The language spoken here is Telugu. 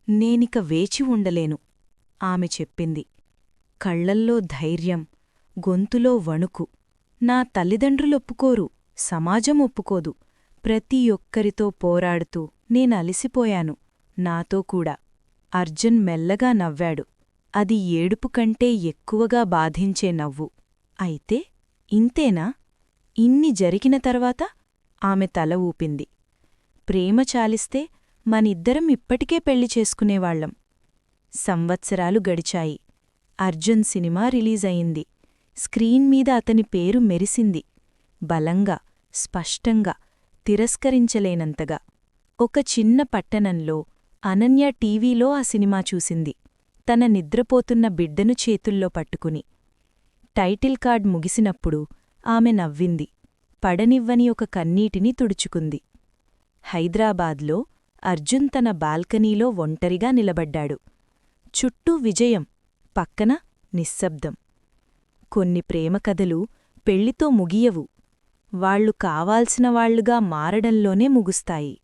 నేనిక వేచి ఉండలేను ఆమె చెప్పింది. కళ్లల్లో ధైర్యం, గొంతులో వణుకు. నా తల్లిదండ్రులొప్పుకోరు, సమాజం ఒప్పుకోదు. ప్రతి ఒక్కరితో పోరాడుతూ నేనలిసిపోయాను, నాతో కూడా. అర్జున్ మెల్లగా నవ్వాడు. అది ఏడుపు కంటే ఎక్కువగా బాధించే నవ్వు. అయితే ఇంతేనా? ఇన్ని జరిగిన తర్వాత? ఆమె తల ఊపింది. ప్రేమ చాలిస్తే మనిద్దరం ఇప్పటికే పెళ్లి చేసుకునేవాళ్లం. సంవత్సరాలు గడిచాయి. అర్జున్ సినిమా రిలీజయింది. స్క్రీన్మీద అతని పేరు మెరిసింది. బలంగా, స్పష్టంగా, తిరస్కరించలేనంతగా. ఒక చిన్న పట్టణంలో అనన్య టీవీలో ఆ సినిమా చూసింది, తన నిద్రపోతున్న బిడ్డను చేతుల్లో పట్టుకుని. టైటిల్ కార్డ్ ముగిసినప్పుడు ఆమె నవ్వింది. పడనివ్వని ఒక కన్నీటిని తుడుచుకుంది. హైదరాబాద్లో అర్జున్ తన బాల్కనీలో ఒంటరిగా నిలబడ్డాడు. చుట్టూ విజయం, పక్కన నిశ్శబ్దం. కొన్ని ప్రేమకథలు పెళ్లితో ముగియవు, వాళ్లు కావాల్సిన వాళ్లుగా మారడంలోనే ముగుస్తాయి.